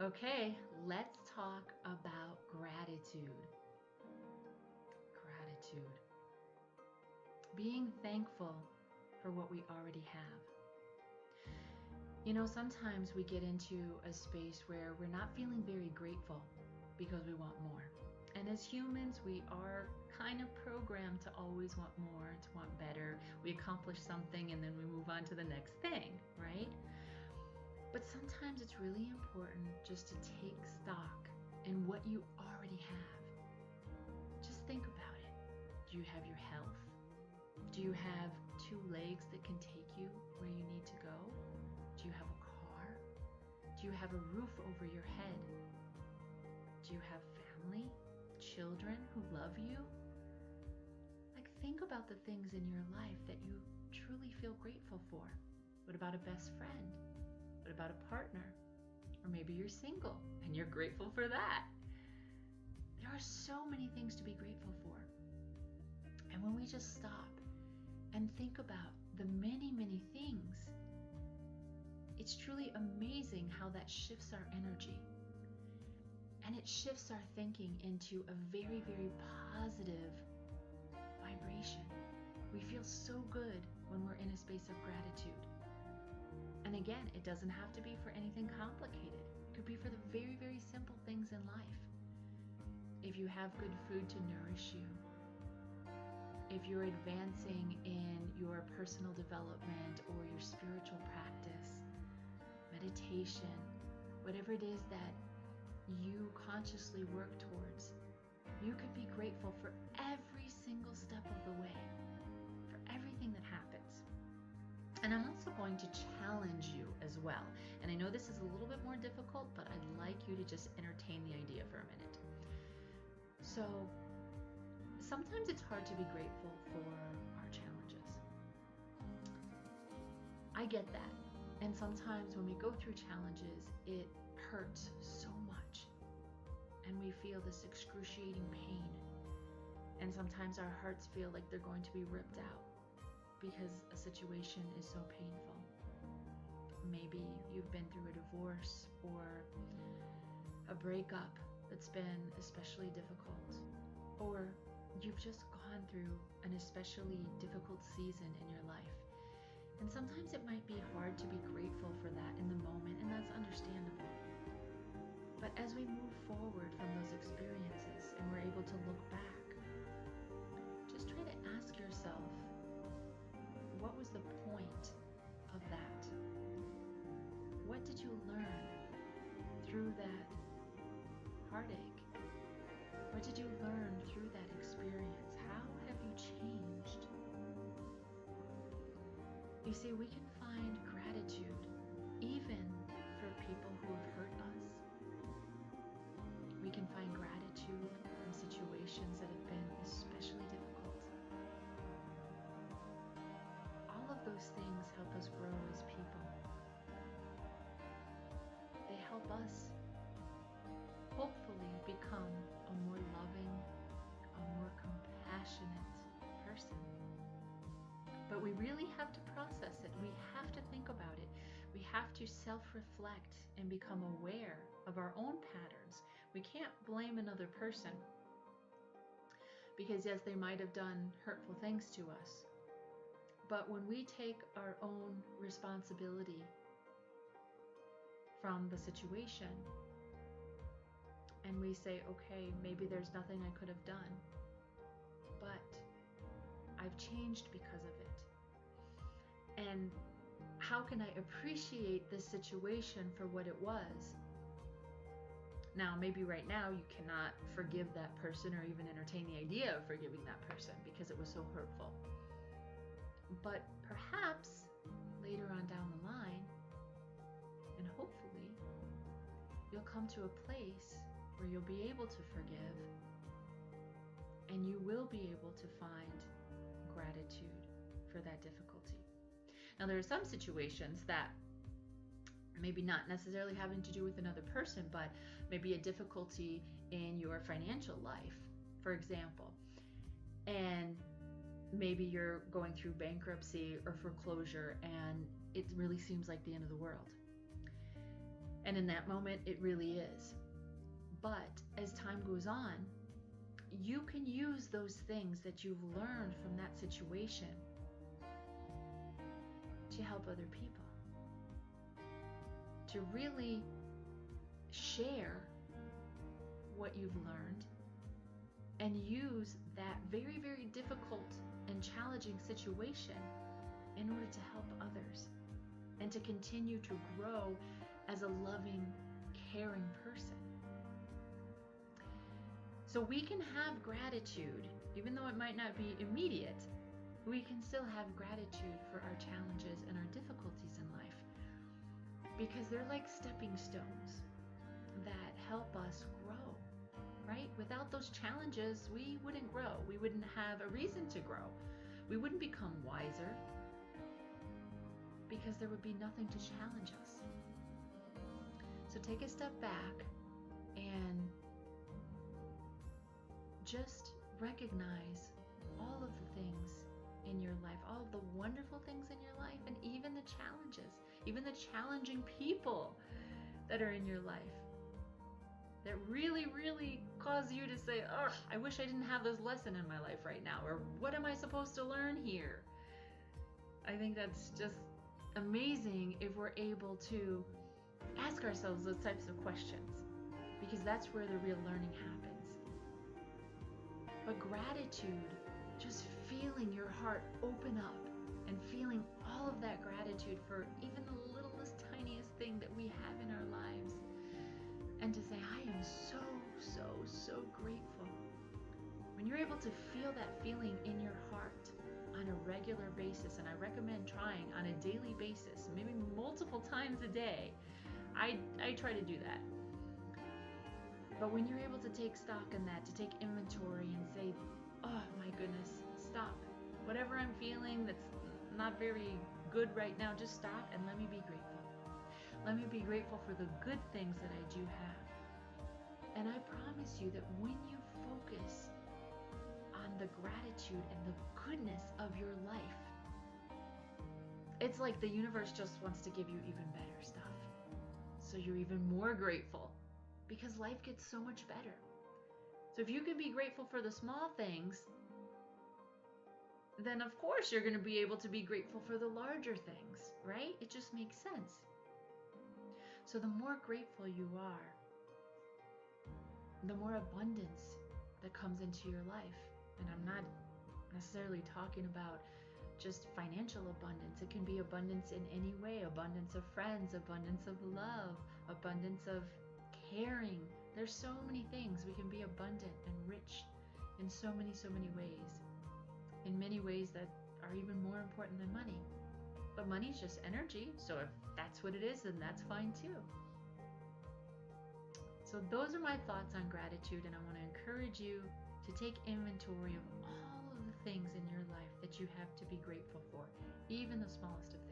Okay, let's talk about gratitude. Gratitude. Being thankful for what we already have. Sometimes we get into a space where we're not feeling very grateful because we want more. And as humans, we are kind of programmed to always want more, to want better. We accomplish something and then we move on to the next thing, right? But sometimes it's really important just to take stock in what you already have. Just think about it. Do you have your health? Do you have two legs that can take you where you need to go? Do you have a car? Do you have a roof over your head? Do you have family, children who love you? Think about the things in your life that you truly feel grateful for. What about a best friend? What about a partner? Or maybe you're single and you're grateful for that. There are so many things to be grateful for. And when we just stop and think about the many, many things, it's truly amazing how that shifts our energy. And it shifts our thinking into a very, very positive vibration. We feel so good when we're in a space of gratitude. And again, it doesn't have to be for anything complicated. It could be for the very, very simple things in life. If you have good food to nourish you, if you're advancing in your personal development or your spiritual practice, meditation, whatever it is that you consciously work towards, you can be grateful for every single step of the way, for everything that happens. And I'm also going to challenge you as well. And I know this is a little bit more difficult, but I'd like you to just entertain the idea for a minute. So sometimes it's hard to be grateful for our challenges. I get that. And sometimes when we go through challenges, it hurts so much. And we feel this excruciating pain. And sometimes our hearts feel like they're going to be ripped out because a situation is so painful. Maybe you've been through a divorce or a breakup that's been especially difficult. Or you've just gone through an especially difficult season in your life. And sometimes it might be hard to be grateful for that in the moment, and that's understandable. But as we move forward from those experiences and we're able to look back, just try to ask yourself, what was the point of that? What did you learn through that heartache? What did you learn through that experience? How have you changed? You see, we can find gratitude even for people who have hurt us. We can find gratitude from situations that have been especially difficult. All of those things help us grow as people. They help us hopefully become a more loving, a more compassionate person. But we really have to process it. We have to think about it. We have to self-reflect and become aware of our own patterns. We can't blame another person because yes, they might have done hurtful things to us. But when we take our own responsibility from the situation and we say, okay, maybe there's nothing I could have done, but I've changed because of it. And how can I appreciate this situation for what it was? Now, maybe right now you cannot forgive that person or even entertain the idea of forgiving that person because it was so hurtful. But perhaps later on down the line, and hopefully, you'll come to a place where you'll be able to forgive and you will be able to find gratitude for that difficulty. Now, there are some situations that maybe not necessarily having to do with another person, but maybe a difficulty in your financial life, for example. And maybe you're going through bankruptcy or foreclosure and it really seems like the end of the world. And in that moment, it really is. But as time goes on, you can use those things that you've learned from that situation to help other people, to really share what you've learned and use that very, very difficult and challenging situation in order to help others and to continue to grow as a loving, caring person. So we can have gratitude, even though it might not be immediate, we can still have gratitude for our challenges and our difficulties in life, because they're like stepping stones that help us grow, right? Without those challenges, we wouldn't grow. We wouldn't have a reason to grow. We wouldn't become wiser, because there would be nothing to challenge us. So take a step back and just recognize all of the things in your life, all of the wonderful things in your life, and even the challenges, even the challenging people that are in your life that really, really cause you to say, oh, I wish I didn't have this lesson in my life right now, or what am I supposed to learn here? I think that's just amazing if we're able to ask ourselves those types of questions, because that's where the real learning happens. But gratitude, just feeling your heart open up and feeling all of that gratitude for even the littlest, tiniest thing that we have in our lives, and to say, I am so, so, so grateful. When you're able to feel that feeling in your heart on a regular basis, and I recommend trying on a daily basis, maybe multiple times a day. I try to do that. But when you're able to take stock in that, to take inventory and say, oh my goodness, stop. Whatever I'm feeling that's not very good right now, just stop and let me be grateful. Let me be grateful for the good things that I do have. And I promise you that when you focus on the gratitude and the goodness of your life, it's like the universe just wants to give you even better stuff. So you're even more grateful, because life gets so much better. So if you can be grateful for the small things, then of course you're going to be able to be grateful for the larger things, right? It just makes sense. So the more grateful you are, the more abundance that comes into your life. And I'm not necessarily talking about just financial abundance. It can be abundance in any way, abundance of friends, abundance of love, abundance of caring. There's so many things. We can be abundant and rich in so many ways. In many ways that are even more important than money. But money's just energy, so if that's what it is, then that's fine too. So those are my thoughts on gratitude, and I want to encourage you to take inventory of all of the things in your life that you have to be grateful for, even the smallest of things.